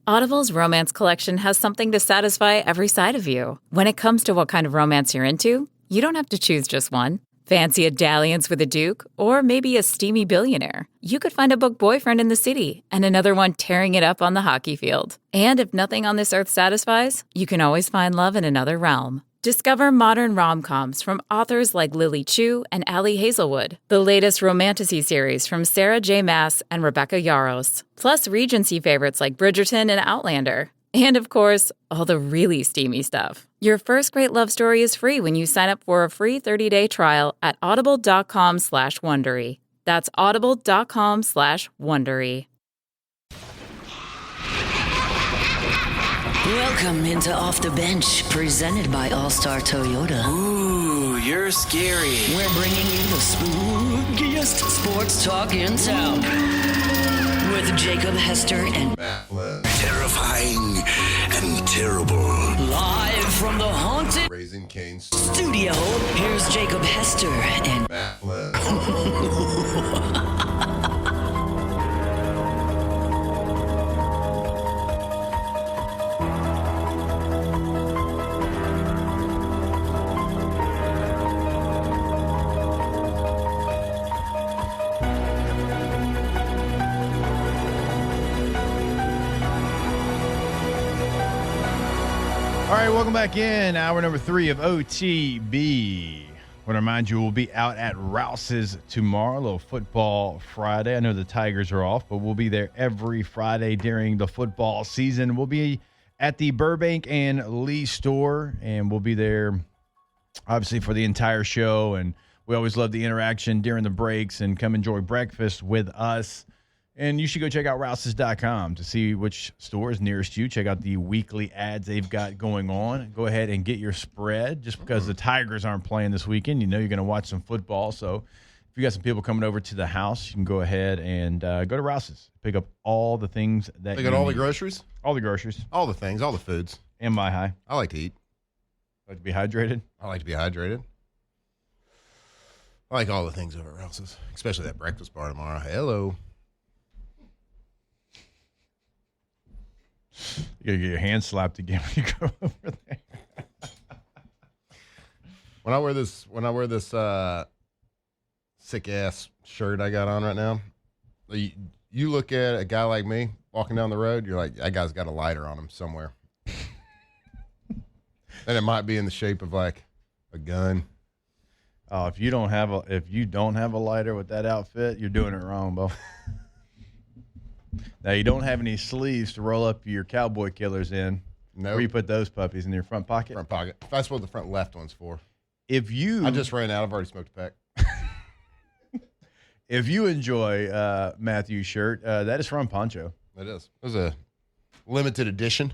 Audible's romance collection has something to satisfy every side of you. When it comes to what kind of romance you're into, you don't have to choose just one. Fancy a dalliance with a duke, or maybe a steamy billionaire. You could find a book boyfriend in the city and another one tearing it up on the hockey field. And if nothing on this earth satisfies, you can always find love in another realm. Discover modern rom-coms from authors like Lily Chu and Ali Hazelwood, the latest romantasy series from Sarah J. Maas and Rebecca Yarros, plus Regency favorites like Bridgerton and Outlander. And of course, all the really steamy stuff. Your first great love story is free when you sign up for a free 30-day trial at audible.com/Wondery. That's audible.com/Wondery. Welcome into Off the Bench, presented by All-Star Toyota. Ooh, you're scary. We're bringing you the spookiest sports talk in town. With Jacob Hester and Terrifying and terrible. live from the haunted Raising Cane's studio, here's Jacob Hester and All right, welcome back in. Hour number 3 of OTB. I want to remind you, we'll be out at Rouse's tomorrow, a little football Friday. I know the Tigers are off, but we'll be there every Friday during the football season. We'll be at the Burbank and Lee store, and we'll be there, obviously, for the entire show. And we always love the interaction during the breaks, and come enjoy breakfast with us. And you should go check out Rouses.com to see which store is nearest you. Check out the weekly ads they've got going on. Go ahead and get your spread. Just because the Tigers aren't playing this weekend, you know you're going to watch some football. So if you got some people coming over to the house, you can go ahead and go to Rouses. Pick up all the things that They got all the groceries? All the groceries. All the things, all the foods. And My High. I like to eat. Like to be hydrated? I like to be hydrated. I like all the things over at Rouse's, especially that breakfast bar tomorrow. Hello. You gotta get your hand slapped again when you go over there. When I wear this sick ass shirt I got on right now, you look at a guy like me walking down the road, you're like, that guy's got a lighter on him somewhere. And it might be in the shape of like a gun. Oh, if you don't have a lighter with that outfit, you're doing it wrong, Bo. Now, you don't have any sleeves to roll up your cowboy killers in. No. Where you put those puppies in your front pocket? Front pocket. That's what the front left one's for. I just ran out. I've already smoked a pack. If you enjoy Matthew's shirt, that is from Poncho. It is. It was a limited edition.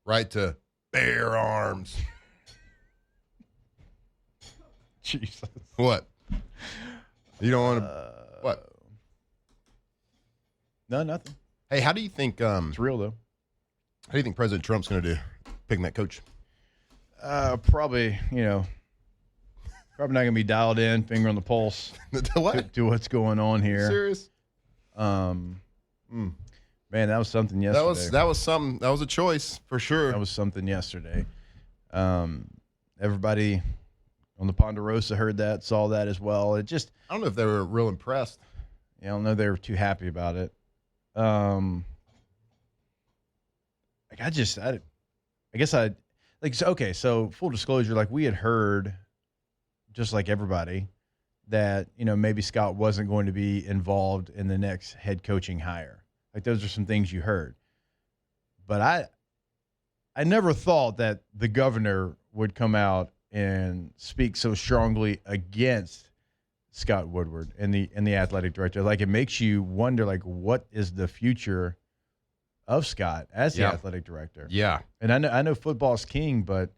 Right to bear arms. Jesus. What? You don't want to... what? No, nothing. Hey, how do you think... it's real, though. How do you think President Trump's going to do picking that coach? Probably, probably not going to be dialed in, finger on the pulse. What? To what's going on here. Serious? Man, that was something yesterday. That was something. That was a choice for sure. That was something yesterday. Everybody on the Ponderosa heard that, saw that as well. It just... I don't know if they were real impressed. I don't know they were too happy about it. So full disclosure, we had heard, just like everybody, that, maybe Scott wasn't going to be involved in the next head coaching hire. Those are some things you heard. But I never thought that the governor would come out and speak so strongly against Scott Woodward and the athletic director. It makes you wonder, what is the future of Scott as the athletic director? Yeah. And I know football's king, but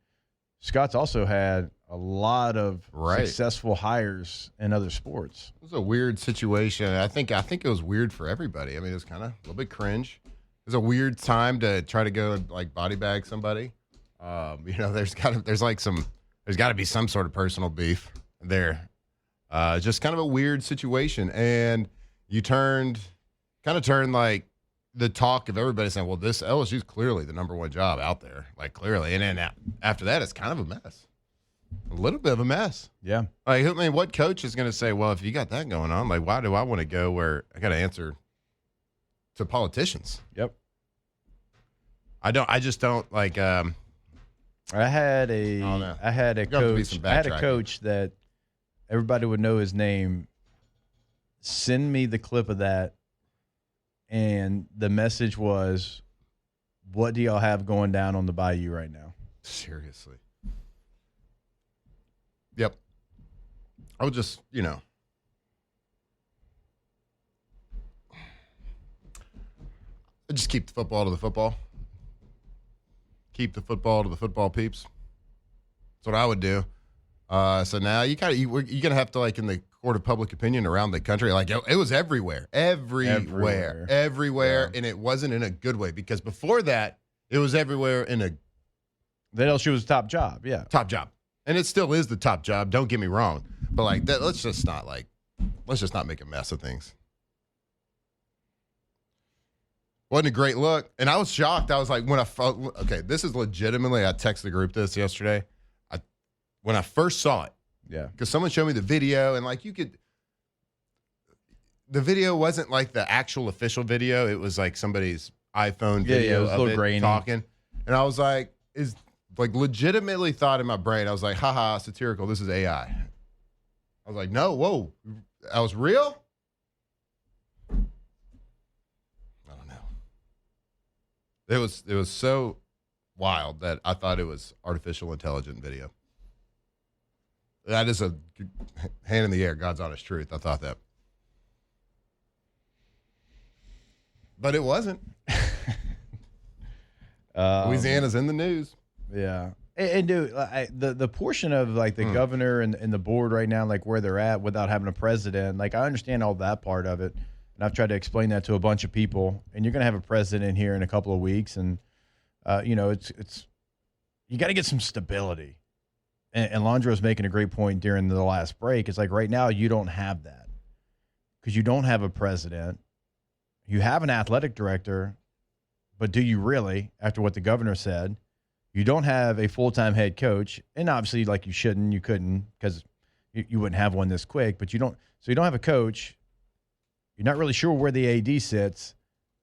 Scott's also had a lot of successful hires in other sports. It was a weird situation. I think it was weird for everybody. I mean, it was kind of a little bit cringe. It was a weird time to try to go body bag somebody. There's got to be some sort of personal beef there. Just kind of a weird situation. And you turned the talk of everybody saying, well, this LSU's clearly the number one job out there, like clearly. And then after that, it's kind of a mess. A little bit of a mess. Yeah. Like, I mean, what coach is going to say, well, if you got that going on, like, why do I want to go where I got to answer to politicians? Yep. I just don't like. I had a coach that everybody would know his name. Send me the clip of that, and the message was, "What do y'all have going down on the Bayou right now?" Seriously. Yep. I would just, just keep the football to the football. Keep the football to the football peeps. That's what I would do. So now you're gonna have to, like, in the court of public opinion around the country, like, it was everywhere, Everywhere. yeah. And it wasn't in a good way, because before that it was everywhere in a That LSU was a top job. Yeah. top job, and it still is the top job. Don't get me wrong, but like that, let's just not make a mess of things. Wasn't a great look, and I was shocked. I was like, this is legitimately. I texted the group this yesterday. When I first saw it, Yeah. because someone showed me the video, and like the video wasn't like the actual official video. It was like somebody's iPhone video it was a of little it grainy. talking, and I was like, legitimately thought in my brain, I was like, haha, satirical. This is AI. I was like, no, whoa, that was real. I don't know. It was so wild that I thought it was artificial intelligent video. That is a hand in the air, God's honest truth. I thought that. But it wasn't. Louisiana's in the news. Yeah. And dude, the portion of like the governor and the board right now, like where they're at without having a president, like I understand all that part of it. And I've tried to explain that to a bunch of people. And you're going to have a president here in a couple of weeks. And, it's you got to get some stability. And Londro's making a great point during the last break. It's like right now you don't have that because you don't have a president. You have an athletic director, but do you really, after what the governor said? You don't have a full-time head coach, and obviously, like you couldn't, because you wouldn't have one this quick, but you don't have a coach. You're not really sure where the AD sits,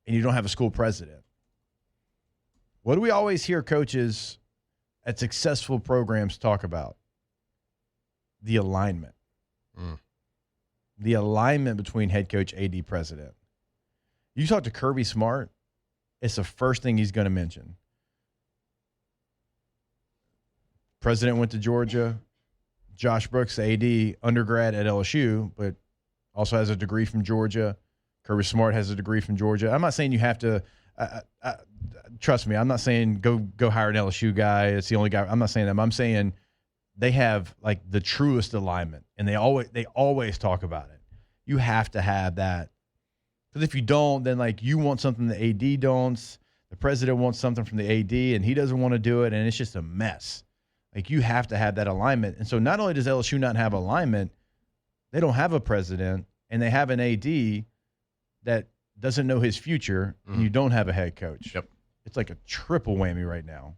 and you don't have a school president. What do we always hear coaches at successful programs talk about? The alignment. The alignment between head coach, AD, president. You talk to Kirby Smart, it's the first thing he's going to mention. President went to Georgia. Josh Brooks, AD, undergrad at LSU, but also has a degree from Georgia. Kirby Smart has a degree from Georgia. I'm not saying you have to trust me, I'm not saying go hire an LSU guy. It's the only guy. I'm not saying that. I'm saying they have like the truest alignment, and they always talk about it. You have to have that, because if you don't, then like you want something the AD don't. The president wants something from the AD, and he doesn't want to do it, and it's just a mess. Like you have to have that alignment. And so not only does LSU not have alignment, they don't have a president, and they have an AD that doesn't know his future, and you don't have a head coach. Yep. It's like a triple whammy right now.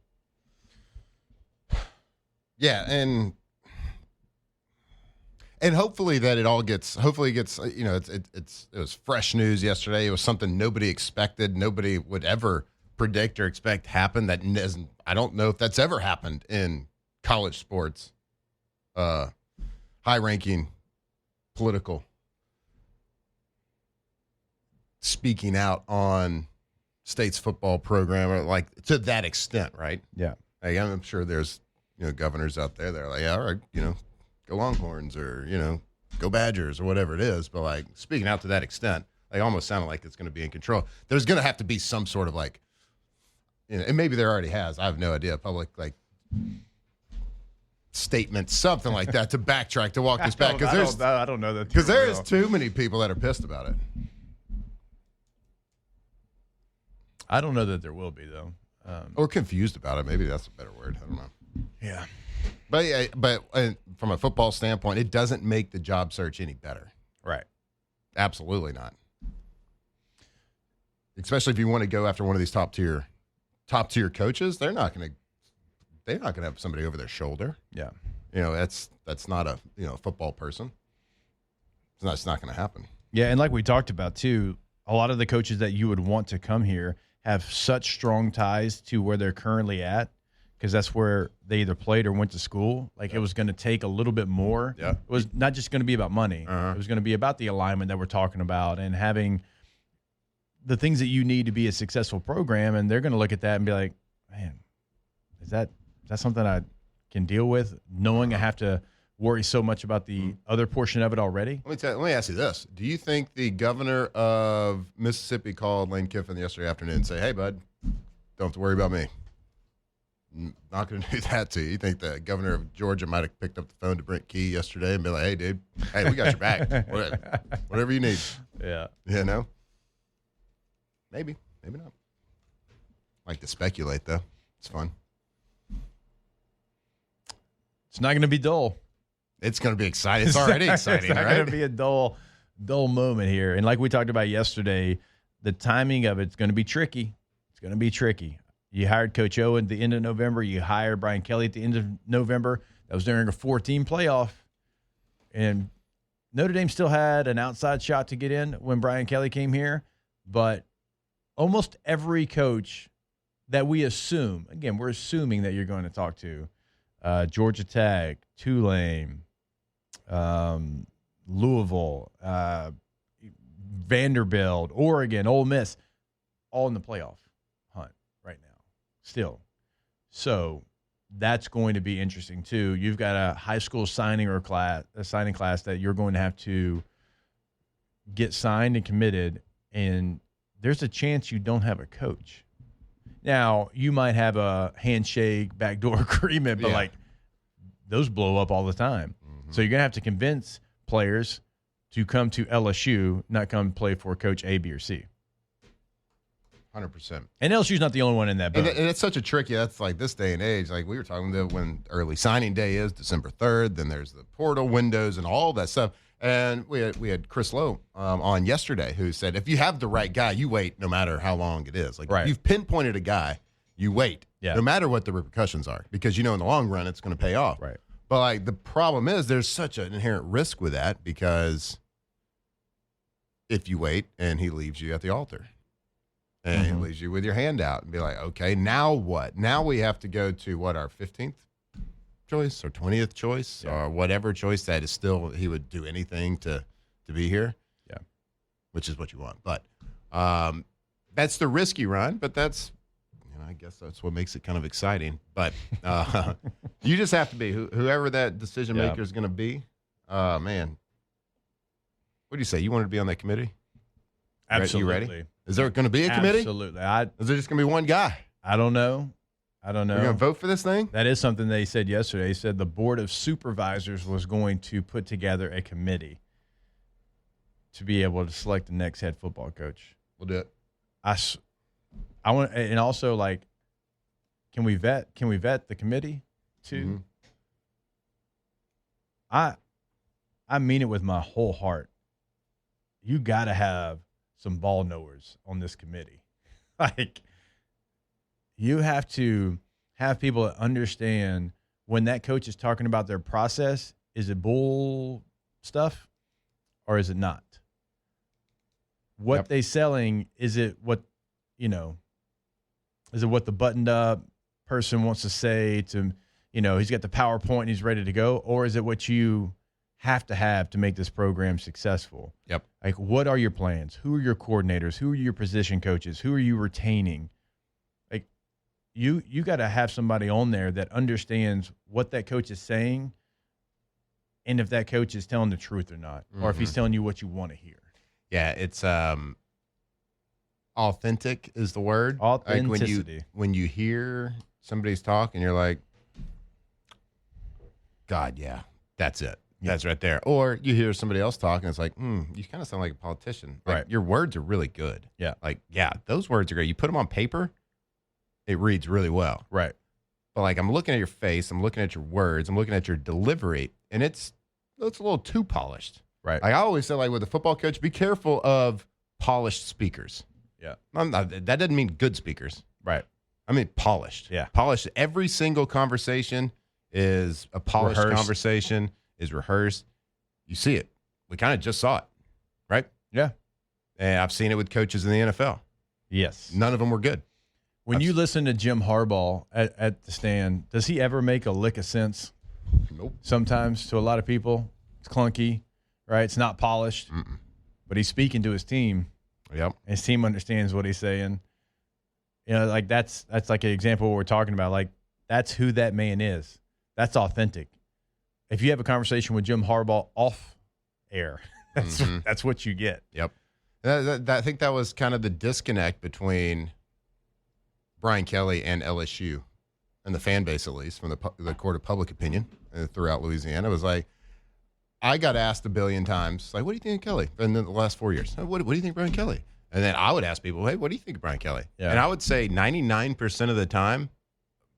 Yeah, and hopefully that it gets it was fresh news yesterday. It was something nobody expected, nobody would ever predict or expect happen. I don't know if that's ever happened in college sports. High-ranking political speaking out on state's football program, or like to that extent, right? Yeah. Like, I'm sure there's governors out there that are like, yeah, all right, go Longhorns, or go Badgers, or whatever it is. But like speaking out to that extent, like almost sounded like it's going to be in control. There's going to have to be some sort of like, and maybe there already has. I have no idea. Public like statement, something like that, to backtrack, to walk this back, because I don't know that, because there is too many people that are pissed about it. I don't know that there will be, though. Or confused about it. Maybe that's a better word. I don't know. Yeah. But from a football standpoint, it doesn't make the job search any better. Right. Absolutely not. especially if you want to go after one of these top tier coaches, they're not going to have somebody over their shoulder. Yeah. That's not a football person. It's not going to happen. Yeah, and like we talked about too, a lot of the coaches that you would want to come here have such strong ties to where they're currently at, because that's where they either played or went to school. Like it was going to take a little bit more. Yeah. It was not just going to be about money. It was going to be about the alignment that we're talking about and having the things that you need to be a successful program. And they're going to look at that and be like, man, is that something I can deal with, knowing I have to worry so much about the other portion of it already? Let me ask you this. Do you think the governor of Mississippi called Lane Kiffin yesterday afternoon and say, hey, bud, don't have to worry about me? Not going to do that to you. You think the governor of Georgia might have picked up the phone to Brent Key yesterday and be like, hey, dude, we got your back. Whatever you need. Yeah. Maybe not. Like to speculate, though. It's fun. It's not going to be dull. It's going to be exciting. It's already exciting, it's not right? going to be a dull moment here. And like we talked about yesterday, the timing of it's going to be tricky. It's going to be tricky. You hired Coach O at the end of November. You hired Brian Kelly at the end of November. That was during a 4-team playoff. And Notre Dame still had an outside shot to get in when Brian Kelly came here. But almost every coach that we assume, again, we're assuming that you're going to talk to, Georgia Tech, Tulane, Louisville, Vanderbilt, Oregon, Ole Miss, all in the playoff hunt right now still. So that's going to be interesting too. You've got a high school signing class that you're going to have to get signed and committed, and there's a chance you don't have a coach. Now, you might have a handshake, backdoor agreement, but like those blow up all the time. Mm-hmm. So you're going to have to convince players to come to LSU, not come play for Coach A, B, or C. 100%. And LSU's not the only one in that boat. And it's such a tricky, that's like this day and age. Like we were talking about when early signing day is, December 3rd, then there's the portal windows and all that stuff. And we had Chris Lowe on yesterday who said, if you have the right guy, you wait no matter how long it is. Like if you've pinpointed a guy, you wait no matter what the repercussions are, because in the long run it's going to pay off. Right. But like the problem is there's such an inherent risk with that, because if you wait and he leaves you at the altar and he leaves you with your hand out and be like, okay, now what? Now we have to go to our 15th choice or 20th choice or whatever choice that is still, he would do anything to be here. Yeah. Which is what you want. But that's the risky run, but that's, I guess that's what makes it kind of exciting. But you just have to be whoever that decision maker is going to be. Man, what do you say? You want to be on that committee? Absolutely. You ready? Is there going to be a committee? Absolutely. Is there just going to be one guy? I don't know. We're going to vote for this thing? That is something they said yesterday. They said the Board of Supervisors was going to put together a committee to be able to select the next head football coach. We'll do it. I want, and also like, can we vet the committee too? Mm-hmm. I mean it with my whole heart. You got to have some ball knowers on this committee. Like, you have to have people that understand when that coach is talking about their process, is it bull stuff or is it not? What they selling, is it what, is it what the buttoned up person wants to say to, he's got the PowerPoint and he's ready to go, or is it what you have to make this program successful? Yep. Like, what are your plans? Who are your coordinators? Who are your position coaches? Who are you retaining? Like, you got to have somebody on there that understands what that coach is saying and if that coach is telling the truth or not, or if he's telling you what you want to hear. Yeah, it's authentic is the word. Authenticity. Like when you hear somebody's talk and you're like, God, yeah, that's it. That's right there. Or you hear somebody else talk and it's like, you kind of sound like a politician. Like, right. Your words are really good. Yeah. Like, yeah, those words are great. You put them on paper, it reads really well. Right. But like, I'm looking at your face, I'm looking at your words, I'm looking at your delivery, and it's a little too polished. Right. Like I always say, like with a football coach, be careful of polished speakers. Yeah. That doesn't mean good speakers. Right. I mean polished. Yeah. Polished. Every single conversation is a polished conversation, is rehearsed. You see it. We kind of just saw it, right? Yeah. And I've seen it with coaches in the NFL. Yes. None of them were good. When you listen to Jim Harbaugh at the stand, does he ever make a lick of sense? Nope. Sometimes to a lot of people, it's clunky, right? It's not polished, but he's speaking to his team. Yep. And his team understands what he's saying. You know, like that's like an example of what we're talking about. Like that's who that man is. That's authentic. If you have a conversation with Jim Harbaugh off air, that's what you get. Yep. I think that was kind of the disconnect between Brian Kelly and LSU, and the fan base, at least, from the court of public opinion throughout Louisiana. It was like, I got asked a billion times, like, what do you think of Kelly? And then the last 4 years, what do you think of Brian Kelly? And then I would ask people, hey, what do you think of Brian Kelly? Yeah. And I would say 99% of the time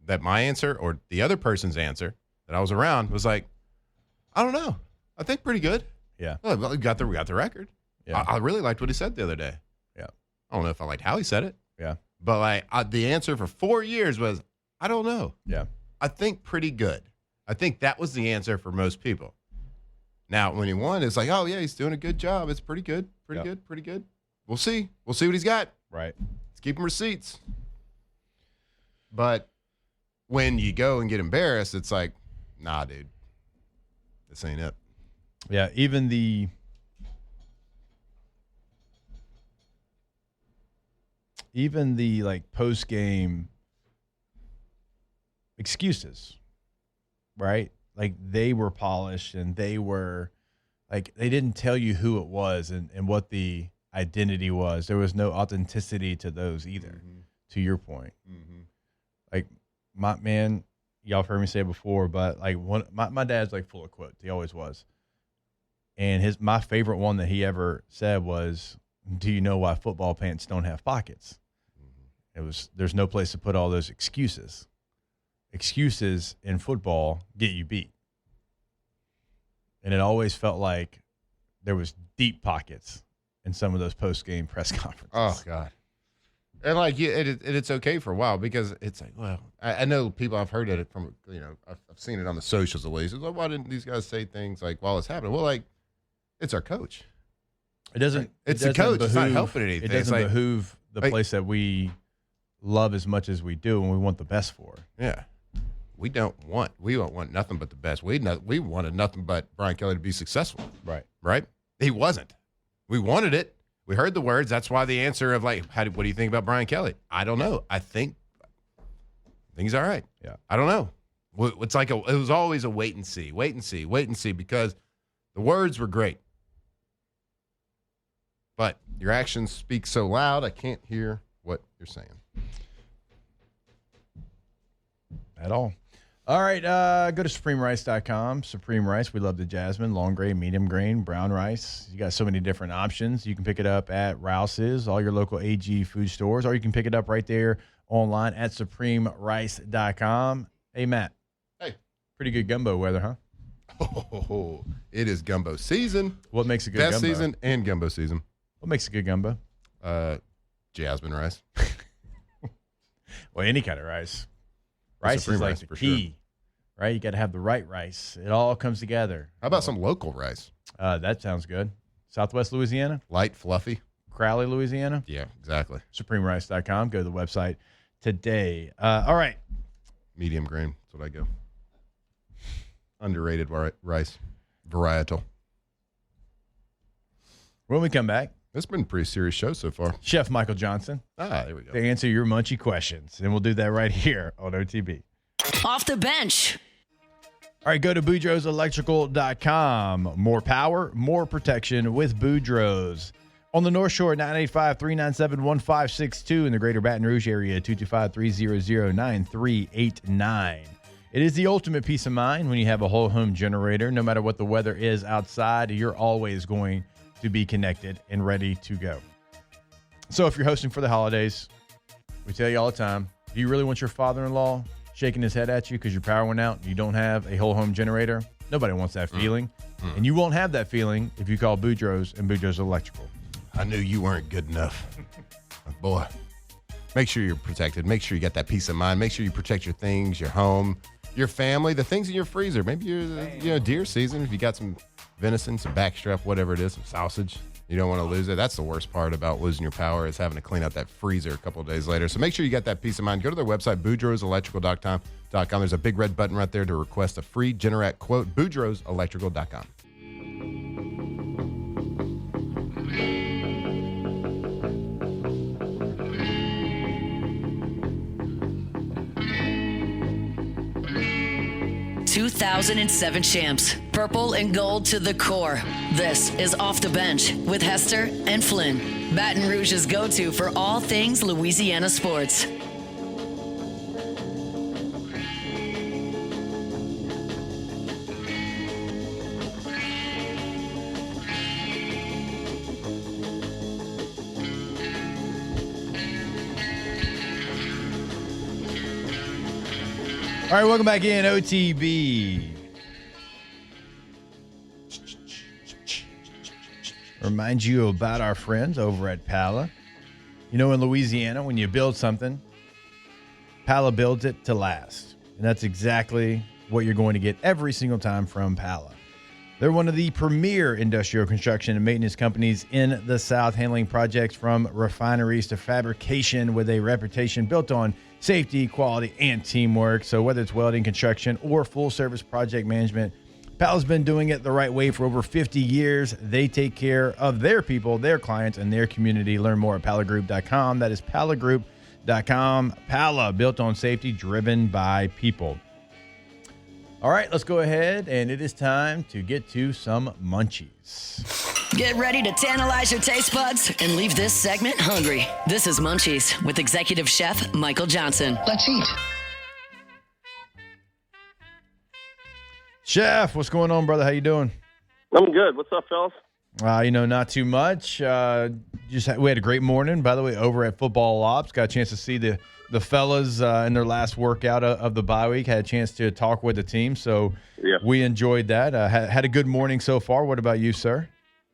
that my answer or the other person's answer that I was around was like, I don't know. I think pretty good. Yeah. Well, we got the record. Yeah. I really liked what he said the other day. Yeah. I don't know if I liked how he said it. Yeah. But like the answer for 4 years was, I don't know. Yeah. I think pretty good. I think that was the answer for most people. Now, when he won, it's like, oh, yeah, he's doing a good job. It's pretty good. Pretty good. We'll see. We'll see what he's got. Right. Let's keep him receipts. But when you go and get embarrassed, it's like, nah, dude. This ain't it. Yeah. Even the like post-game excuses, right? Like they were polished and they were like, they didn't tell you who it was and what the identity was. There was no authenticity to those either, to your point. Like my man, y'all have heard me say it before, but like my dad's like full of quotes. He always was. And my favorite one that he ever said was, do you know why football pants don't have pockets? It was, there's no place to put all those excuses. Excuses in football get you beat. And it always felt like there was deep pockets in some of those post-game press conferences. Oh, God. And, like, it's okay for a while because it's like, well, I know people, I've heard it from, you know, I've seen it on the socials at least. It's like, why didn't these guys say things like while it's happening? Well, like, it's our coach. It doesn't. It's the coach. It's not helping anything. It doesn't like, behoove the place that we love as much as we do and we want the best for. Yeah. We don't want nothing but the best. We wanted nothing but Brian Kelly to be successful. Right? He wasn't. We wanted it. We heard the words. That's why the answer of like, what do you think about Brian Kelly? I don't know. I think he's all right. Yeah. I don't know. It's like it was always a wait and see because the words were great. But your actions speak so loud, I can't hear what you're saying. At all. All right, go to SupremeRice.com. Supreme Rice, we love the jasmine, long grain, medium grain, brown rice. You got so many different options. You can pick it up at Rouse's, all your local AG food stores, or you can pick it up right there online at SupremeRice.com. Hey, Matt. Hey. Pretty good gumbo weather, huh? Oh, it is gumbo season. What makes a good Best gumbo? season and gumbo season. What makes a good gumbo? Jasmine rice. Well, any kind of rice. Rice is like the key, right? You got to have the right rice. It all comes together. How about some local rice? That sounds good. Southwest Louisiana? Light, fluffy. Crowley, Louisiana? Yeah, exactly. SupremeRice.com. Go to the website today. All right. Medium grain. That's what I go. Underrated rice. Varietal. When we come back, it's been a pretty serious show so far. Chef Michael Johnson. There we go. To answer your munchy questions. And we'll do that right here on OTB. Off the bench. All right, go to BoudreauxElectrical.com. More power, more protection with Boudreaux's. On the North Shore, 985-397-1562. In the greater Baton Rouge area, 225-300-9389. It is the ultimate peace of mind when you have a whole home generator. No matter what the weather is outside, you're always going to be connected and ready to go. So if you're hosting for the holidays, we tell you all the time, do you really want your father-in-law shaking his head at you because your power went out and you don't have a whole home generator? Nobody wants that feeling. And you won't have that feeling if you call Boudreaux's and Boudreaux's Electrical. I knew you weren't good enough. boy, make sure you're protected. Make sure you got that peace of mind. Make sure you protect your things, your home, your family, the things in your freezer. Maybe you're deer season. If you got some venison, some backstrap, whatever it is, some sausage, you don't want to lose it. That's the worst part about losing your power is having to clean out that freezer a couple of days later. So make sure you got that peace of mind. Go to their website, boudreauxelectrical.com. There's a big red button right there to request a free Generac quote, boudreauxelectrical.com. ...2007 champs, purple and gold to the core. This is Off the Bench with Hester and Flynn. Baton Rouge's go-to for all things Louisiana sports. All right, welcome back in, OTB. Remind you about our friends over at Pala. You know, in Louisiana, when you build something, Pala builds it to last. And that's exactly what you're going to get every single time from Pala. They're one of the premier industrial construction and maintenance companies in the South, handling projects from refineries to fabrication with a reputation built on safety, quality, and teamwork. So whether it's welding, construction, or full-service project management, Pala's been doing it the right way for over 50 years. They take care of their people, their clients, and their community. Learn more at palagroup.com. That is palagroup.com. Pala, built on safety, driven by people. All right, let's go ahead, and it is time to get to some munchies. Get ready to tantalize your taste buds and leave this segment hungry. This is Munchies with Executive Chef Michael Johnson. Let's eat. Chef, what's going on, brother? How you doing? I'm good. What's up, fellas? Not too much. We had a great morning, by the way, over at Football Ops. Got a chance to see the fellas in their last workout of the bye week. Had a chance to talk with the team, so we enjoyed that. Had a good morning so far. What about you, sir?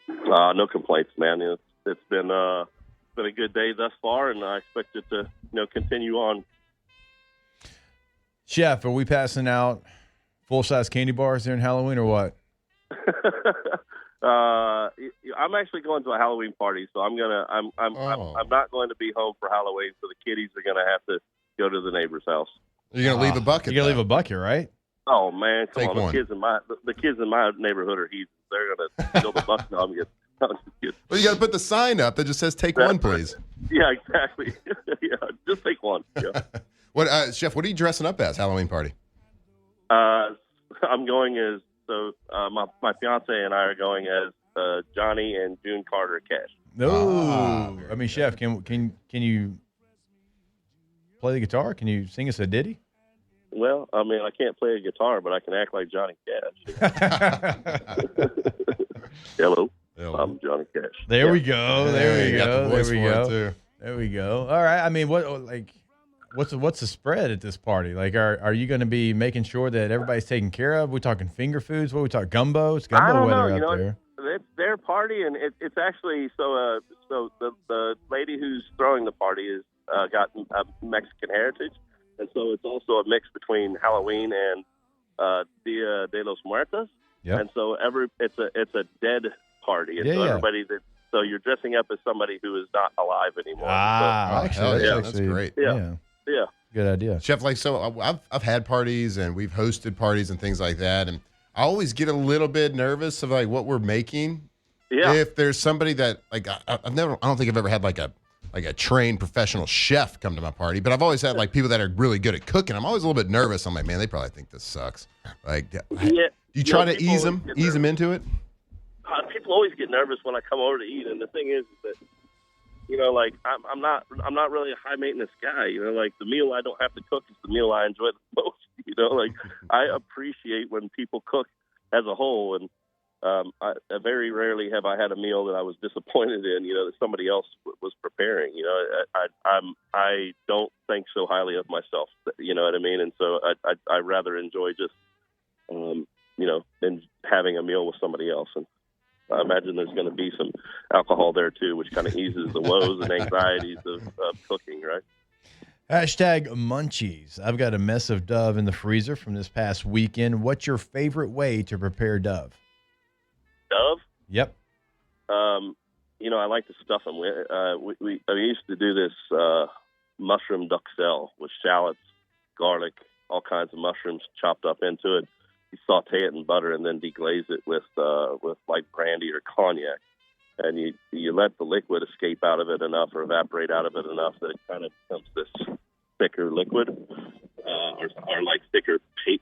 No complaints, man. It's been a good day thus far, and I expect it to continue on. Chef, are we passing out full-size candy bars during Halloween or what? I'm actually going to a Halloween party, so I'm not going to be home for Halloween. So the kiddies are going to have to go to the neighbor's house. You're gonna leave a bucket. You're gonna leave a bucket, right? Oh man, come Take on! one. The kids in my neighborhood are heathens. They're gonna build a bucket. No, I'm just Well, you got to put the sign up that just says "Take one, please." Yeah, exactly. Yeah, just take one. Yeah. What, Chef? What are you dressing up as Halloween party? I'm going as my fiance and I are going as Johnny and June Carter Cash. No, I mean, Chef, can you play the guitar? Can you sing us a ditty? Well, I mean, I can't play a guitar, but I can act like Johnny Cash. Hello, I'm Johnny Cash. There we go. There we got go. the There voice we for it, go. too. There we go. All right. I mean, what's the spread at this party? Like, are you going to be making sure that everybody's taken care of? We talking finger foods? What we talking gumbo? It's I gumbo don't weather know. out there. It's their party, and it's actually so. So the lady who's throwing the party is got Mexican heritage, and so it's also a mix between Halloween and Dia de los Muertos. Yep. And so it's a dead party, and so you're dressing up as somebody who is not alive anymore. That's great. Yeah. Good idea. Chef, I've had parties and we've hosted parties and things like that, and I always get a little bit nervous of like what we're making. Yeah. If there's somebody that like I don't think I've ever had like a trained professional chef come to my party, but I've always had like people that are really good at cooking. I'm always a little bit nervous. I'm like, man, they probably think this sucks. Like, you try to ease them into it. People always get nervous when I come over to eat, and the thing is that like I'm not really a high maintenance guy. Like the meal I don't have to cook is the meal I enjoy the most. Like I appreciate when people cook as a whole, and I very rarely have I had a meal that I was disappointed in. That somebody else was preparing. I don't think so highly of myself. You know what I mean? And so I rather enjoy just than having a meal with somebody else. And I imagine there's going to be some alcohol there too, which kind of eases the woes and anxieties of cooking, right? Hashtag munchies. I've got a mess of Dove in the freezer from this past weekend. What's your favorite way to prepare Dove? Dove? Yep. I like to stuff them. We used to do this mushroom duxelle with shallots, garlic, all kinds of mushrooms chopped up into it. You saute it in butter and then deglaze it with like brandy or cognac, and you let the liquid escape out of it enough or evaporate out of it enough that it kind of becomes this thicker liquid, or like thicker paste.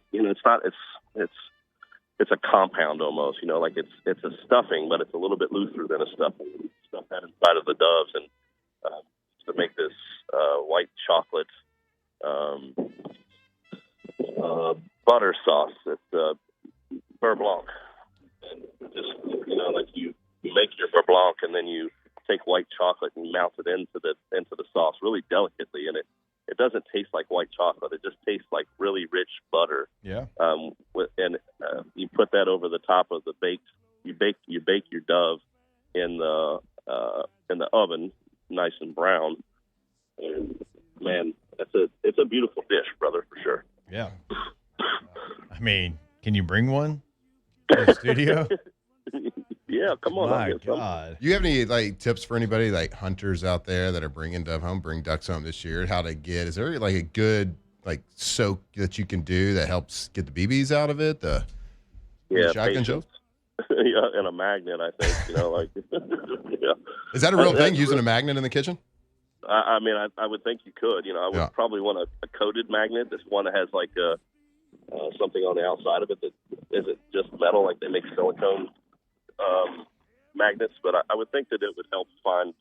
It's a compound almost. Like it's a stuffing, but it's a little bit looser than a stuffing. You stuff that inside of the doves and to make this white chocolate butter sauce. It's beurre blanc, and just like you make your beurre blanc, and then you take white chocolate and melt it into the sauce really delicately, and it doesn't taste like white chocolate. It just tastes like really rich butter. Yeah. You put that over the top of the baked. You bake your Dove in the oven, nice and brown. And man, it's a beautiful dish, brother, for sure. Yeah. I mean, can you bring one to the studio? Yeah, come on. My God. You have any like tips for anybody like hunters out there that are bring ducks home this year? How to get? Is there like a good like soak that you can do that helps get the BBs out of it? The shotgun shells? Yeah, and a magnet, I think. Yeah. Is that a real thing? Using a magnet in the kitchen? I mean, I would think you could. I would probably want a coated magnet. This one that has like something on the outside of it that isn't just metal, like they make silicone magnets. But I would think that it would help find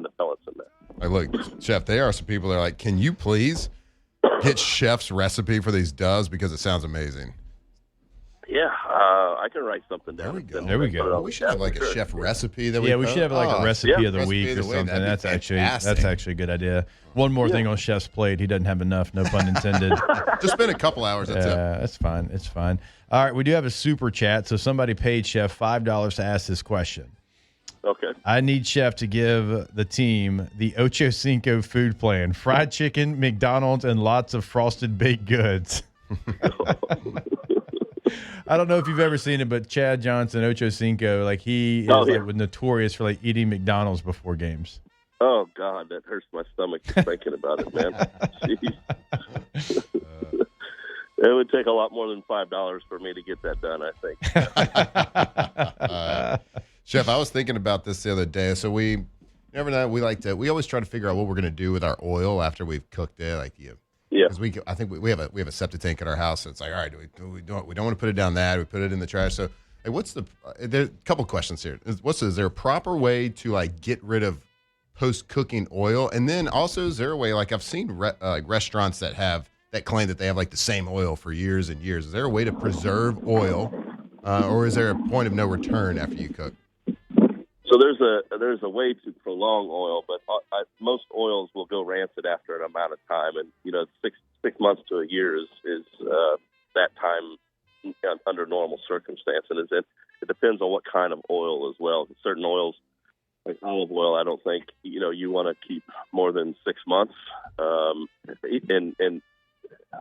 the pellets in there. Like, look, Chef, there are some people that are like, can you please get Chef's recipe for these doves because it sounds amazing. Yeah, I can write something down. There we go. Well, we should have like a chef recipe that we. Yeah, we should have like a recipe of the recipe week of or the week. something. That'd be That's fantastic. actually a good idea. One more thing on Chef's plate. He doesn't have enough. No pun intended. Just spend a couple hours. That's it. That's fine. It's fine. All right, we do have a super chat. So somebody paid Chef $5 to ask this question. Okay. I need Chef to give the team the Ocho Cinco food plan: fried chicken, McDonald's, and lots of frosted baked goods. I don't know if you've ever seen it, but Chad Johnson, Ocho Cinco, like he is like notorious for like eating McDonald's before games. Oh God, that hurts my stomach just thinking about it, man. Jeez. It would take a lot more than $5 for me to get that done, I think. Chef, I was thinking about this the other day. So we always try to figure out what we're going to do with our oil after we've cooked it. Like because I think we have a septic tank at our house. So it's like, all right, we don't want to put it down that. We put it in the trash. So like, there's a couple questions here. Is there a proper way to like get rid of post cooking oil? And then also, is there a way, like I've seen restaurants that claim that they have like the same oil for years and years. Is there a way to preserve oil, or is there a point of no return after you cook? So there's a way to prolong oil, but most oils will go rancid after an amount of time, and 6 months to a year is that time under normal circumstances. And it depends on what kind of oil as well. Certain oils, like olive oil, I don't think you want to keep more than 6 months, and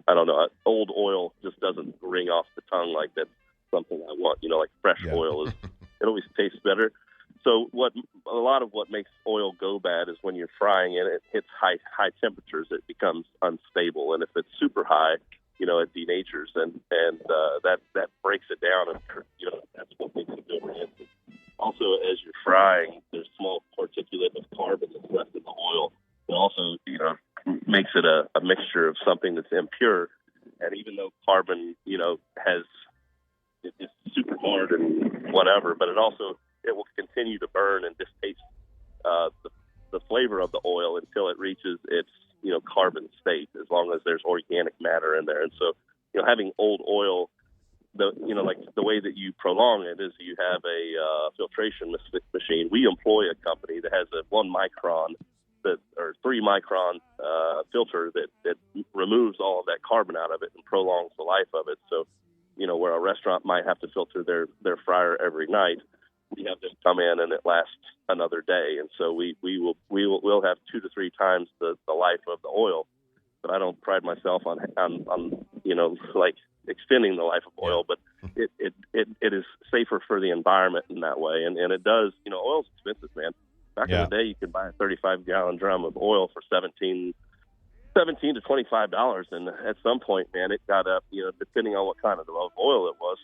I don't know, old oil just doesn't ring off the tongue like that's something I want. Like fresh oil it always tastes better. So a lot of what makes oil go bad is when you're frying it, it hits high temperatures, it becomes unstable, and if it's super high, it denatures, and that breaks it down, and that's what makes it go rancid. Also, as you're frying, there's small particulate of carbon that's left in the oil. It also makes it a mixture of something that's impure, and even though carbon it's super hard and whatever, but it will continue to burn and distaste the flavor of the oil until it reaches its carbon state, as long as there's organic matter in there. And so having old oil, like the way that you prolong it is you have a filtration machine. We employ a company that has a 1 micron or 3 micron filter that removes all of that carbon out of it and prolongs the life of it. So where a restaurant might have to filter their fryer every night, we have them come in and it lasts another day. And so we'll have 2 to 3 times the life of the oil. But I don't pride myself on like extending the life of oil, but it is safer for the environment in that way. And it does, oil's expensive, man. Back in the day, you could buy a 35-gallon drum of oil for $17 to $25. And at some point, man, it got up, depending on what kind of oil it was,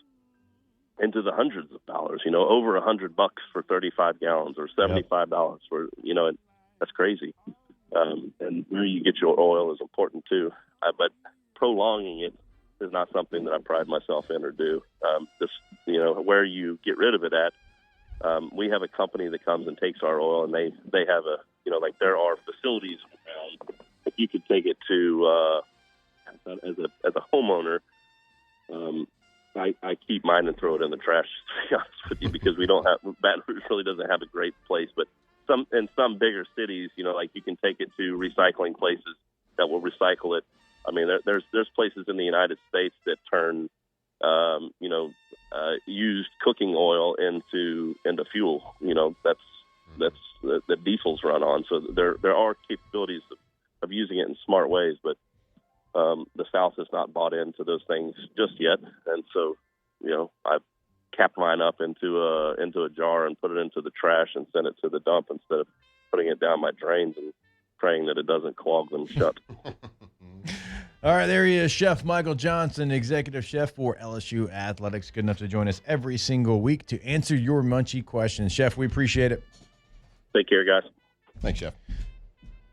into the hundreds of dollars, over $100 for 35 gallons or $75 for, and that's crazy. And where you get your oil is important too. But prolonging it is not something that I pride myself in or do. Where you get rid of it at, we have a company that comes and takes our oil, and they have there are facilities around that you could take it to as a homeowner. I keep mine and throw it in the trash, to be honest with you, because Baton Rouge really doesn't have a great place. But in some bigger cities, you can take it to recycling places that will recycle it. I mean, there's places in the United States that turn, used cooking oil into fuel. That's that diesels run on. So there are capabilities of using it in smart ways, but the South has not bought into those things just yet. And so, I've capped mine up into a jar and put it into the trash and sent it to the dump instead of putting it down my drains and praying that it doesn't clog them shut. All right, there he is, Chef Michael Johnson, executive chef for LSU Athletics. Good enough to join us every single week to answer your munchie questions. Chef, we appreciate it. Take care, guys. Thanks, Chef.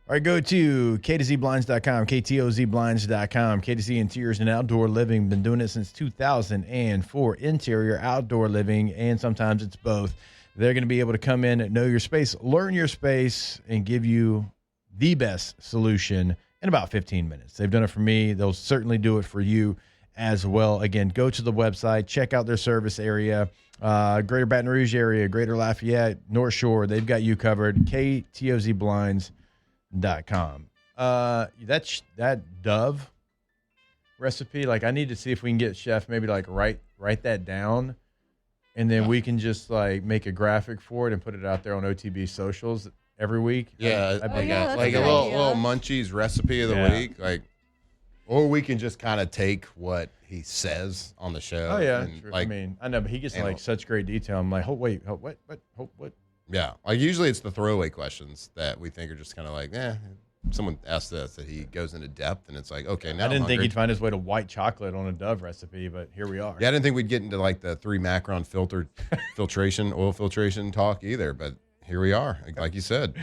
All right, go to KTZBlinds.com, KTOZBlinds.com. KTZ Interiors and Outdoor Living, been doing it since 2004. Interior, outdoor living, and sometimes it's both. They're going to be able to come in, know your space, learn your space, and give you the best solution in about 15 minutes. They've done it for me. They'll certainly do it for you as well. Again, go to the website, check out their service area, Greater Baton Rouge area, Greater Lafayette, North Shore. They've got you covered. KTOZBlinds.com. That Dove recipe, I need to see if we can get Chef maybe write that down, and then we can just make a graphic for it and put it out there on OTB socials every week. Yeah, a little munchies recipe of the week, or we can just kind of take what he says on the show. Oh yeah, and, I know, but he gets such great detail. I'm like, what? Yeah, usually it's the throwaway questions that we think are just kind of someone asked this, that he goes into depth, and it's like, okay, now I didn't think he'd find his way to white chocolate on a Dove recipe, but here we are. Yeah, I didn't think we'd get into the 3 macron oil filtration talk either, but here we are. Like you said,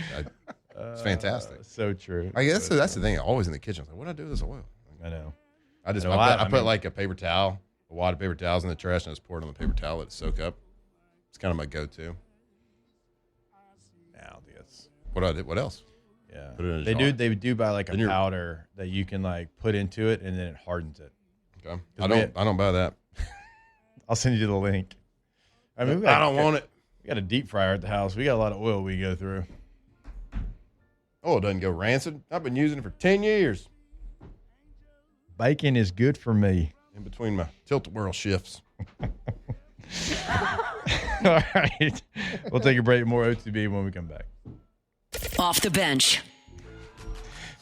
it's fantastic. So true. I guess that's the thing. Always in the kitchen, I was like, what do I do with this oil? I know. I put a paper towel, a wad of paper towels in the trash, and I just pour it on the paper towel, let it soak up. It's kind of my go-to. I don't think that's what else? Yeah, put it in a jar. They do buy a powder that you can put into it, and then it hardens it. Okay, I don't buy that. I'll send you the link. I mean, I don't want it. We got a deep fryer at the house. We got a lot of oil we go through. Oil doesn't go rancid. I've been using it for 10 years. Bacon is good for me. In between my tilt-a-whirl shifts. All right. We'll take a break. More OTB when we come back. Off the bench.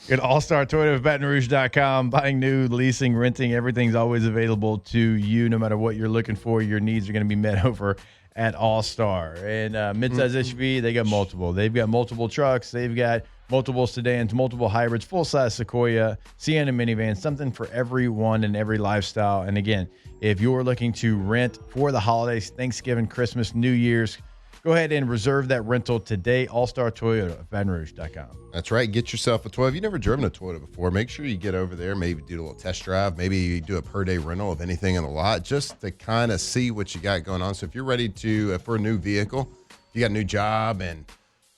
At All-Star Toyota of BatonRouge.com. Buying new, leasing, renting, everything's always available to you. No matter what you're looking for, your needs are going to be met over at All-Star. And midsize SUV, they got multiple. They've got multiple trucks. They've got multiple sedans, multiple hybrids, full-size Sequoia, Sienna minivan, something for everyone and every lifestyle. And again, if you're looking to rent for the holidays, Thanksgiving, Christmas, New Year's, go ahead and reserve that rental today. All-Star Toyota of BatonRouge.com. That's right. Get yourself a Toyota. If you've never driven a Toyota before, make sure you get over there. Maybe do a little test drive. Maybe you do a per-day rental of anything in the lot just to kind of see what you got going on. So if you're ready to, for a new vehicle, if you got a new job and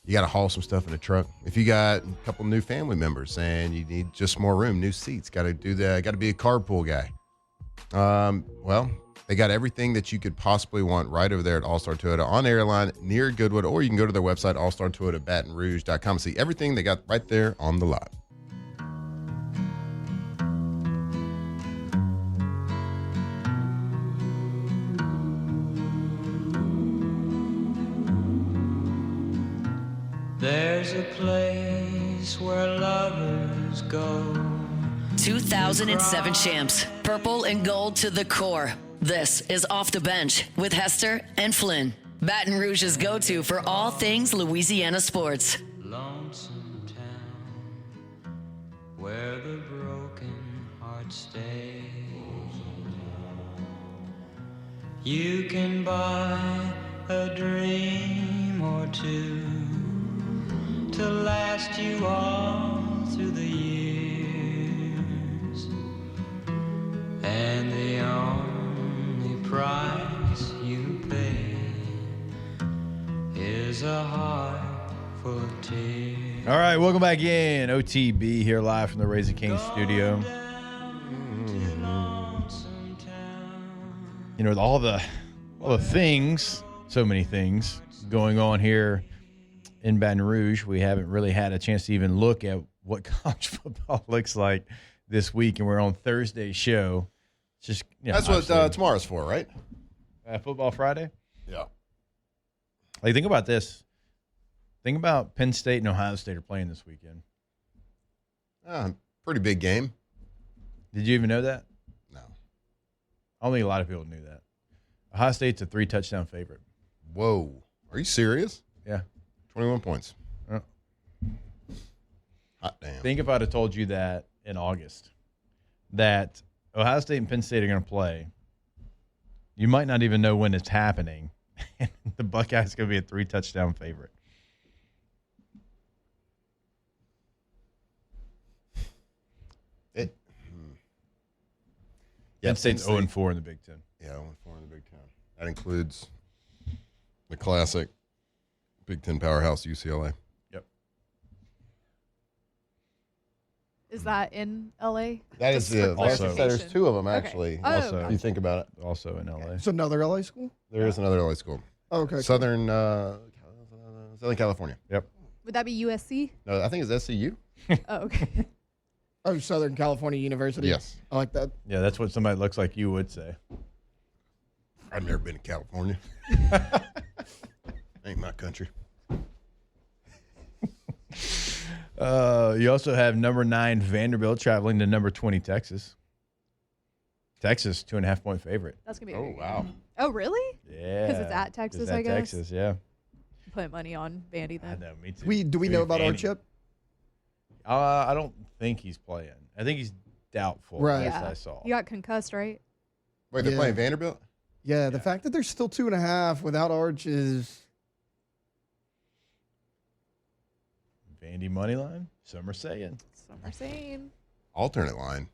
you got to haul some stuff in a truck, if you got a couple new family members and you need just more room, new seats, got to do that. Got to be a carpool guy. Well, they got everything that you could possibly want right over there at All-Star Toyota on Airline near Goodwood, or you can go to their website, allstartoyotabatonrouge.com, and see everything they got right there on the lot. There's a place where lovers go. 2007 champs, purple and gold to the core. This is Off the Bench with Hester and Flynn. Baton Rouge's go-to for all things Louisiana sports. Lonesome town where the broken heart stays. You can buy a dream or two to last you all through the years, and the only price you pay is a heart full of tears. All right, welcome back in. OTB here live from the Raising Cane's studio. You know, with all the things, so many things going on here in Baton Rouge, we haven't really had a chance to even look at what college football looks like this week, and we're on Thursday's show. It's just That's what tomorrow's for, right? Football Friday. Yeah. Like, think about this. Think about Penn State and Ohio State are playing this weekend. Pretty big game. Did you even know that? No. I don't think a lot of people knew that. Ohio State's a 3-touchdown favorite. Whoa. Are you serious? Yeah. 21 points. Oh. Hot damn. Think if I'd have told you that in August, that Ohio State and Penn State are going to play, you might not even know when it's happening. And the Buckeyes going to be a 3-touchdown favorite. Penn State's 0-4 in the Big Ten. Yeah, 0-4 in the Big Ten. That includes the classic Big Ten powerhouse, UCLA. Yep. Is that in L.A.? That is Just for also- There's two of them, Okay. actually. Oh, Also- If you think about it. Also in L.A. It's another LA school? There is another LA school. Oh, okay. Southern California. Yep. Would that be USC? No, I think it's SCU. Oh, okay. Oh, Southern California University. Yes. I like that. Yeah, that's what somebody that looks like you would say. I've never been to California. Ain't my country. You also have number 9 Vanderbilt traveling to number 20 Texas. Texas, 2.5-point favorite. That's going to be a Oh, great game. wow. Oh, really? Yeah. Because it's at Texas, It's at I guess. Texas, yeah. Put money on Vandy I then. know, me too. Do we know about Vandy. Archip? I don't think he's playing. I think he's doubtful, Right. as Yeah. I saw. You got concussed, right? Wait, they're Yeah. playing Vanderbilt? Yeah, the fact that they're still 2.5 without Arch is Vandy money line. Some are saying Some are saying. Alternate line.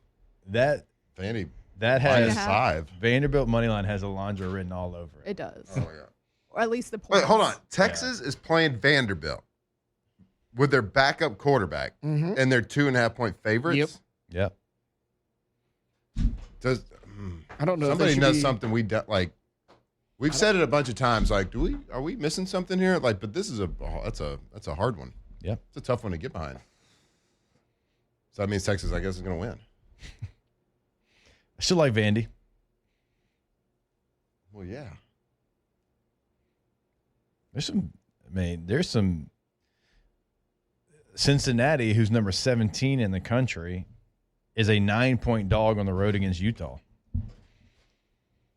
that Vandy that minus has 5. Vanderbilt money line has Alondra written all over it. It does. Oh, my God. Or at least the points. Wait, hold on. Texas is playing Vanderbilt with their backup quarterback, and they're 2.5-point favorites. Yep. Yeah. Does I don't know. if somebody they should knows be- something we do, like? We've said it a bunch of times. Like, are we missing something here? Like, but this is that's a hard one. Yeah. It's a tough one to get behind. So that means Texas, I guess, is going to win. I still like Vandy. Well, yeah. There's some Cincinnati, who's number 17 in the country, is a 9-point dog on the road against Utah.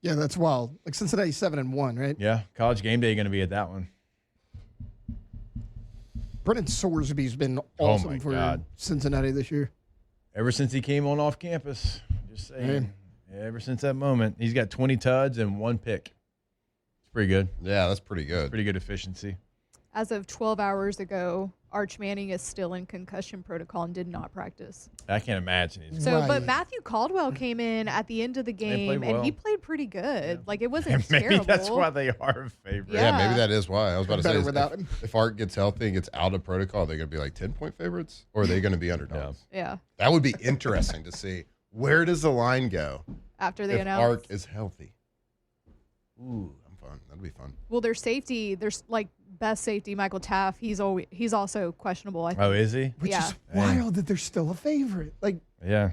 Yeah, that's wild. Like Cincinnati's 7-1, right? Yeah, College Game Day going to be at that one. Brennan Sorsby's been Oh, awesome my for God. Cincinnati this year. Ever since he came on off campus, just saying. Ever since that moment, he's got 20 tuds and 1 pick. It's pretty good. Yeah, that's pretty good. Pretty good efficiency. As of 12 hours ago, Arch Manning is still in concussion protocol and did not practice. I can't imagine. So, Right. but Matthew Caldwell came in at the end of the played game, and well. he played pretty good. Like, it wasn't Maybe terrible. that's why they are a favorite. Yeah. Yeah, maybe that is why. I was about to say, Better is without him. if Art gets healthy and gets out of protocol, they're going to be like 10-point favorites, or are they going to be underdogs? Yeah, That would be interesting to see. Where does the line go after they if announced. Art is healthy? Ooh, I'm fun. That'd be fun. Well, their safety, there's like best safety, Michael Taff. He's also questionable. I think. Oh, is he? Which Yeah. is wild that they're still a favorite. Like, Yeah.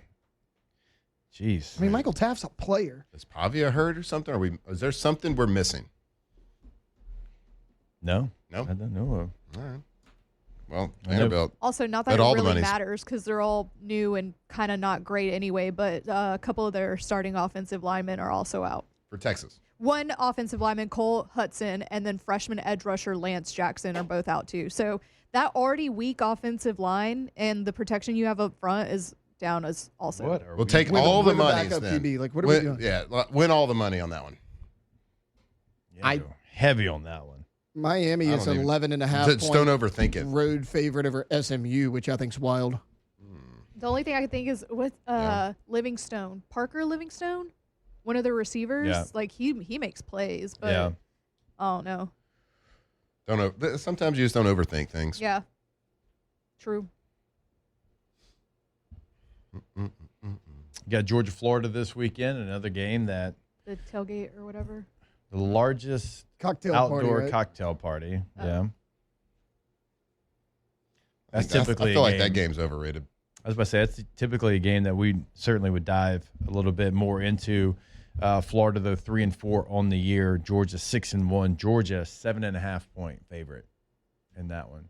Jeez. I mean, Michael Taff's a player. Is Pavia hurt or something? Is there something we're missing? No. No? I don't know. All right. Well, Vanderbilt. Also, not that But it all the really money's- matters because they're all new and kind of not great anyway, but a couple of their starting offensive linemen are also out. For Texas. One offensive lineman, Cole Hudson, and then freshman edge rusher Lance Jackson are both out too. So that already weak offensive line and the protection you have up front is down as also. What are We'll we- take With all the a money. backup then. QB, like, what are we doing? Yeah, win all the money on that one. Yeah, heavy on that one. Miami I is don't even- 11.5 Just don't overthink it. road favorite over SMU, which I think's wild. The only thing I can think is with Livingstone, Parker Livingstone, one of the receivers. Yeah. Like he makes plays, but Yeah. I don't know. Sometimes you just don't overthink things. Yeah, true. You got Georgia, Florida this weekend. Another game that The tailgate or whatever. the largest Cocktail outdoor party, right? cocktail party. Oh. Yeah. That's I typically feel a like game. that game's overrated. I was about to say that's typically a game that we certainly would dive a little bit more into. Florida, though, 3-4 on the year. Georgia 6-1. Georgia 7.5 point favorite in that one.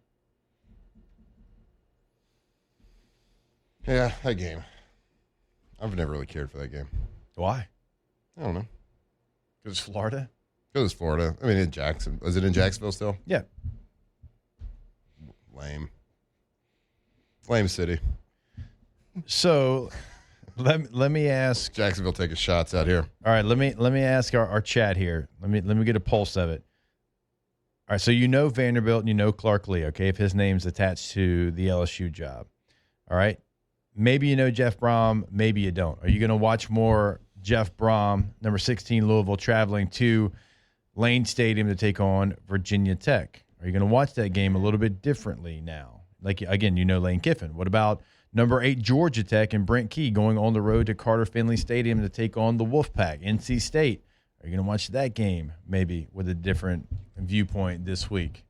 Yeah, that game. I've never really cared for that game. Why? I don't know. Because it's Florida. Because it's Florida. I mean, in Jackson. Was it in Jacksonville still? Yeah. Lame. Lame city. So let me ask. Jacksonville taking shots out here. All right, let me ask our chat here. Let me get a pulse of it. All right, so you know Vanderbilt and you know Clark Lee, okay, if his name's attached to the LSU job. All right. Maybe you know Jeff Brom, maybe you don't. Are you going to watch more Jeff Brom, number 16 Louisville, traveling to Lane Stadium to take on Virginia Tech? Are you going to watch that game a little bit differently now? Like, again, you know Lane Kiffin. What about number 8 Georgia Tech and Brent Key going on the road to Carter Finley Stadium to take on the Wolfpack, NC State? Are you going to watch that game maybe with a different viewpoint this week?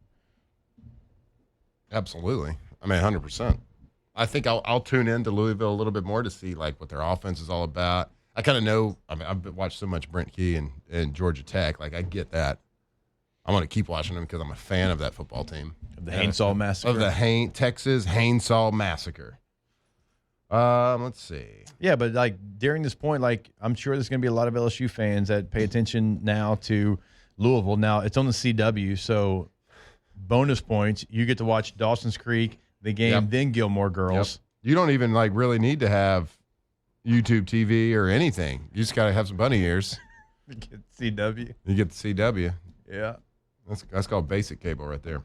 Absolutely. I mean, 100%. I think I'll tune in to Louisville a little bit more to see like what their offense is all about. I kind of know. I mean, I've watched so much Brent Key and Georgia Tech. Like, I get that. I want to keep watching them because I'm a fan of that football team. The Hansall Massacre. Of the Texas Hansall Massacre. Let's see. Yeah, but like during this point, like I'm sure there's going to be a lot of LSU fans that pay attention now to Louisville. Now it's on the CW, so bonus points. You get to watch Dawson's Creek, the game, Yep. then Gilmore Girls. You don't even like really need to have YouTube TV or anything. You just got to have some bunny ears. Get CW. You get the CW. Yeah. That's called basic cable right there.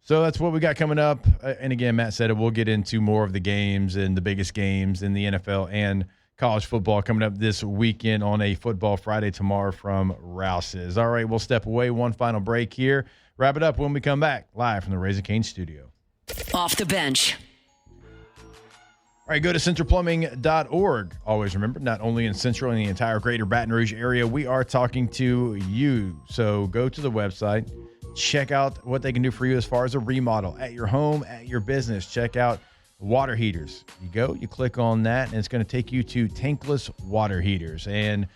So that's what we got coming up. And again, Matt said it. We'll get into more of the games and the biggest games in the NFL and college football coming up this weekend on a Football Friday tomorrow from Rouse's. All right, we'll step away. One final break here. Wrap it up when we come back live from the Raising Cane studio. Off the bench. All right, go to centralplumbing.org. Always remember, not only in Central and the entire greater Baton Rouge area, we are talking to you. So go to the website, check out what they can do for you as far as a remodel at your home, at your business. Check out water heaters. You go, you click on that, and it's going to take you to tankless water heaters. And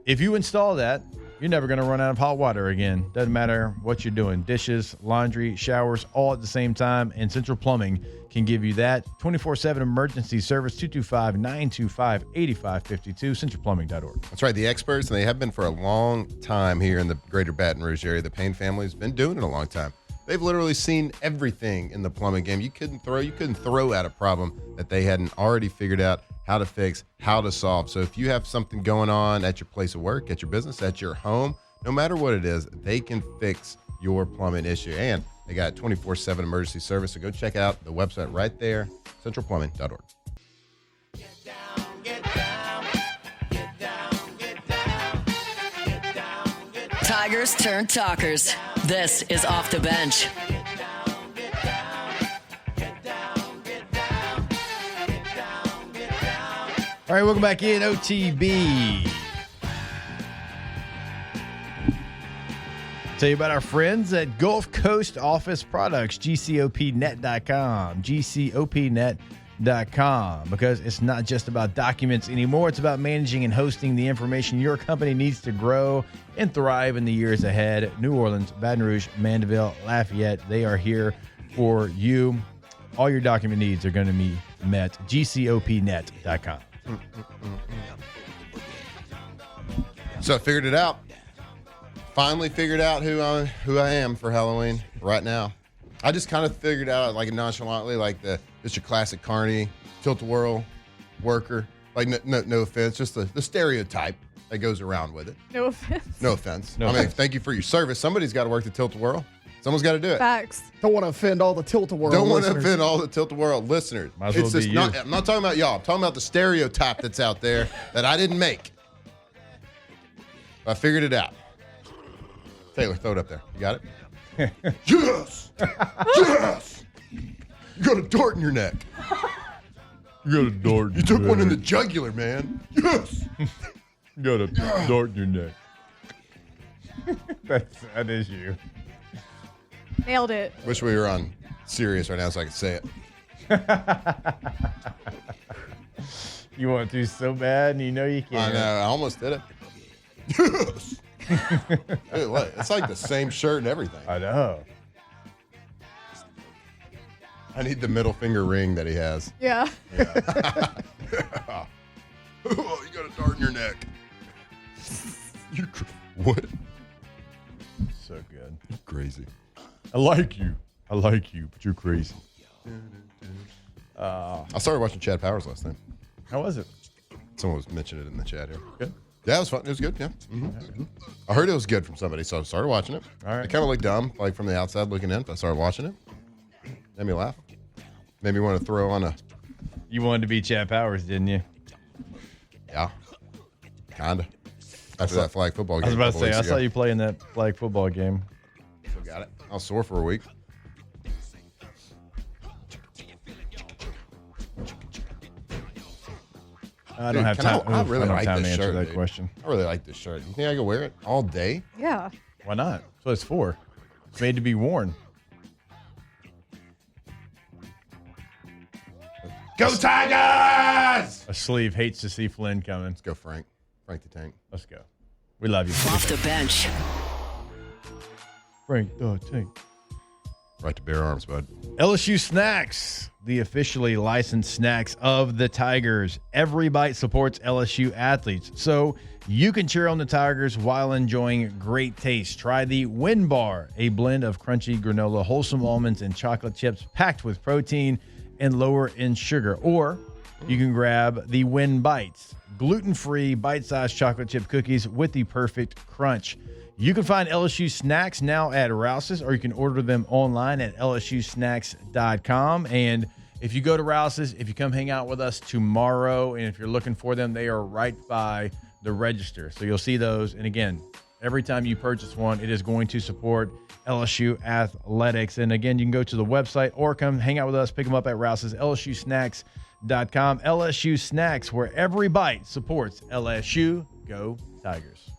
if you install that, you're never going to run out of hot water again. Doesn't matter what you're doing. Dishes, laundry, showers, all at the same time. And Central Plumbing can give you that 24/7 emergency service, 225-925-8552, centralplumbing.org. That's right. The experts, and they have been for a long time here in the greater Baton Rouge area. The Payne family has been doing it a long time. They've literally seen everything in the plumbing game. You couldn't throw out a problem that they hadn't already figured out how to fix, how to solve. So if you have something going on at your place of work, at your business, at your home, no matter what it is, they can fix your plumbing issue. And they got 24/7 emergency service. So go check out the website right there, centralplumbing.org. Tigers turn talkers. This is Off the Bench. All right, welcome back in OTB. Tell you about our friends at Gulf Coast Office Products, GCOPnet.com, GCOPnet.com. because it's not just about documents anymore. It's about managing and hosting the information your company needs to grow and thrive in the years ahead. New Orleans, Baton Rouge, Mandeville, Lafayette, they are here for you. All your document needs are going to be met. GCOPnet.com. So I figured it out. Finally figured out who I am for Halloween right now. I just kind of figured out like nonchalantly, like it's your classic carny, tilt-a-whirl worker. Like no offense, just the stereotype that goes around with it. No offense. No offense. I mean, thank you for your service. Somebody's got to work the tilt-a-whirl. Someone's got to do it. Facts. Don't want to offend all the tilt-a-whirl Don't want to listeners. offend all the tilt-a-whirl listeners. Might as well It's be just you. not. I'm not talking about y'all. I'm talking about the stereotype that's out there that I didn't make. I figured it out. Taylor, throw it up there. You got it? Yes! Yes! You got a dart in your neck. You got a dart. You took one in the jugular, man. Yes! You got a dart in your neck. That is you. Nailed it. Wish we were on Sirius right now so I could say it. You want to so bad, and you know you can't. I know. I almost did it. Yes! Hey, look, it's like the same shirt and everything. I know. I need the middle finger ring that he has. Yeah. Oh, you got a dart in your neck. What? So good. You're crazy. I like you, but you're crazy. I started watching Chad Powers last night. How was it? Someone was mentioning it in the chat here. Good. Yeah, it was fun. It was good. Yeah. Mm-hmm. I heard it was good from somebody, so I started watching it. All right. It kind of looked dumb, like from the outside looking in, but I started watching it. Made me laugh. Made me want to throw on a. You wanted to be Chad Powers, didn't you? Yeah. Kinda. After that flag football game. I was about to a couple say, weeks I ago. saw you play in that flag football game. Still got it. I was sore for a week. I don't Dude, have can time. I really don't like have time this to answer shirt, that dude. question. I really like this shirt. You think I can wear it all day? Yeah. Why not? That's what it's for. It's made to be worn. Go Tigers! A sleeve hates to see Flynn coming. Let's go, Frank. Frank the Tank. Let's go. We love you. Off the bench. Frank the Tank. Right to bear arms, bud. LSU Snacks, the officially licensed snacks of the Tigers. Every bite supports LSU athletes, so you can cheer on the Tigers while enjoying great taste. Try the Win Bar, a blend of crunchy granola, wholesome almonds, and chocolate chips packed with protein and lower in sugar. Or you can grab the Win Bites, gluten-free bite-sized chocolate chip cookies with the perfect crunch. You can find LSU Snacks now at Rouse's, or you can order them online at lsusnacks.com. And if you go to Rouse's, if you come hang out with us tomorrow, and if you're looking for them, they are right by the register. So you'll see those. And again, every time you purchase one, it is going to support LSU athletics. And again, you can go to the website or come hang out with us, pick them up at Rouse's, lsusnacks.com. LSU Snacks, where every bite supports LSU. Go Tigers.